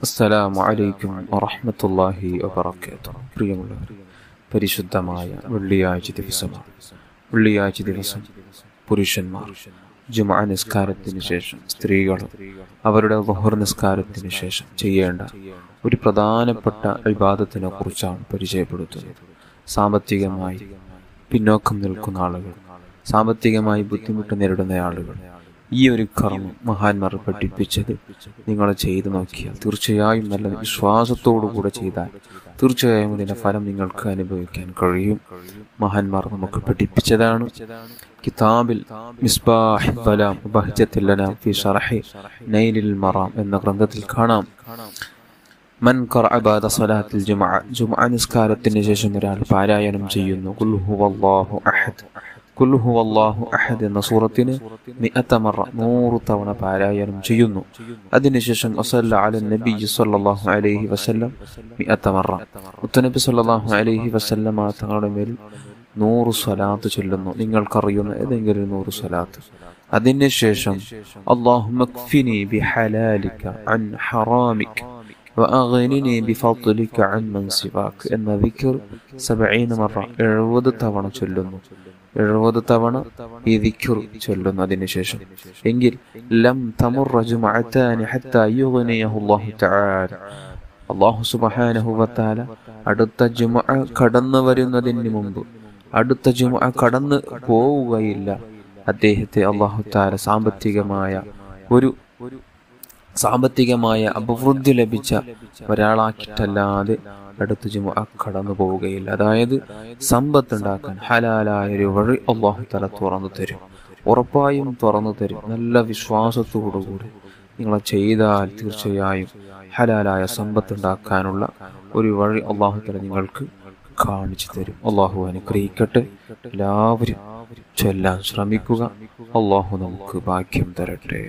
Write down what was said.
അസ്സലാമു അലൈക്കും വറഹ്മത്തുള്ളാഹി വബറകാതുഹു. പ്രിയമുള്ളവർ, പരിശുദ്ധമായ വെള്ളിയാഴ്ച ദിവസമാണ്. വെള്ളിയാഴ്ച ദിവസം പുരുഷന്മാർ ജുമുഅ നിസ്കാരത്തിന് ശേഷം സ്ത്രീകൾ അവരുടെ ളുഹർ നിസ്കാരത്തിന് ശേഷം ചെയ്യേണ്ട ഒരു പ്രധാനപ്പെട്ട ഇബാദത്തിനെ കുറിച്ചാണ് പരിചയപ്പെടുത്തുന്നത്. സാമ്പത്തികമായി പിന്നോക്കം നിൽക്കുന്ന ആളുകൾ, സാമ്പത്തികമായി ബുദ്ധിമുട്ട് നേരിടുന്ന ആളുകൾ ഈ ഒരു കർമ്മം മഹാന്മാർ പഠിപ്പിച്ചത് നിങ്ങൾ ചെയ്തു നോക്കിയാൽ തീർച്ചയായും നല്ല വിശ്വാസത്തോടുകൂടെ ചെയ്താൽ തീർച്ചയായും ഇതിന്റെ ഫലം നിങ്ങൾക്ക് അനുഭവിക്കാൻ കഴിയും. മഹാന്മാർ നമുക്ക് പഠിപ്പിച്ചതാണ്. കിതാബിൽ മിസ്ബാഹ് ബലാം ബഹ്ജത്തുൽ ലനാം ഫി ശർഹി നൈലുൽ മറാം എന്ന ഗ്രന്ഥത്തിൽ കാണാം, മൻ ഖറഅ ബഅദ സ്വലാത്തിൽ ജുമുഅ നിസ്കാരത്തിന് ശേഷം ഒരാൾ പാരായണം ചെയ്യുന്നു ഖുൽ ഹുവല്ലാഹു അഹദ്, ഖുൽ ഹുവല്ലാഹു അഹദ് എന്ന സൂറത്തിന് 100 മറ 100 തവണ പാരായണം ചെയ്യുന്നു. അതിനുശേഷം വസല്ല അല നബി സല്ലല്ലാഹു അലൈഹി വസല്ലം 100 മറ, മുത്തനബി സല്ലല്ലാഹു അലൈഹി വസല്ലം തങ്ങളുടെ മേൽ 100 സ്വലാത്ത് ചൊല്ലുന്നു. നിങ്ങൾക്കറിയുന്ന ഏതെങ്കിലും 100 സ്വലാത്ത്. അതിനുശേഷം അല്ലാഹുമ്മ ക്ഫിനി ബിഹലാലിക അൻ ഹറാമിക വഅഗ്നിനി ബിഫദ്ലിക അൻ മൻ സിവാക എന്ന ദിക്ർ 70 മറ 70 തവണ ചൊല്ലുന്നു. 70 തവണ ഈ ദിക്ർ ചൊല്ലുന്നു. അതിനുശേഷം എങ്കിൽ ലം തമുറ ജുമുഅതാനി ഹത്താ യുഗ്നിയഹു അല്ലാഹു തആല, അല്ലാഹു സുബ്ഹാനഹു വ തആല അടുത്ത ജുമുഅ കടന്നു വരുന്നതിന് മുമ്പ്, അടുത്ത ജുമുഅ കടന്നു പോവുകയില്ല. അദ്ദേഹത്തെ അല്ലാഹു തആല സാമ്പത്തികമായ അഭിവൃദ്ധി ലഭിച്ച ഒരാളാക്കിയിട്ടല്ലാതെ അടുത്ത ജുമുഅ കടന്നു പോവുകയില്ല. അതായത് സമ്പത്തുണ്ടാക്കാൻ ഹലാലായ ഒരു വഴി അല്ലാഹു തആല തുറന്നു തരും, ഉറപ്പായും തുറന്നു തരും. നല്ല വിശ്വാസത്തോടുകൂടി നിങ്ങൾ ചെയ്താൽ തീർച്ചയായും ഹലാലായ സമ്പത്തുണ്ടാക്കാനുള്ള ഒരു വഴി അല്ലാഹു തആല നിങ്ങൾക്ക് കാണിച്ചു തരും. അല്ലാഹു അനുഗ്രഹിക്കട്ടെ. എല്ലാവരും ചൊല്ലാൻ ശ്രമിക്കുക. അല്ലാഹു നമുക്ക് ഭാഗ്യം തരട്ടെ.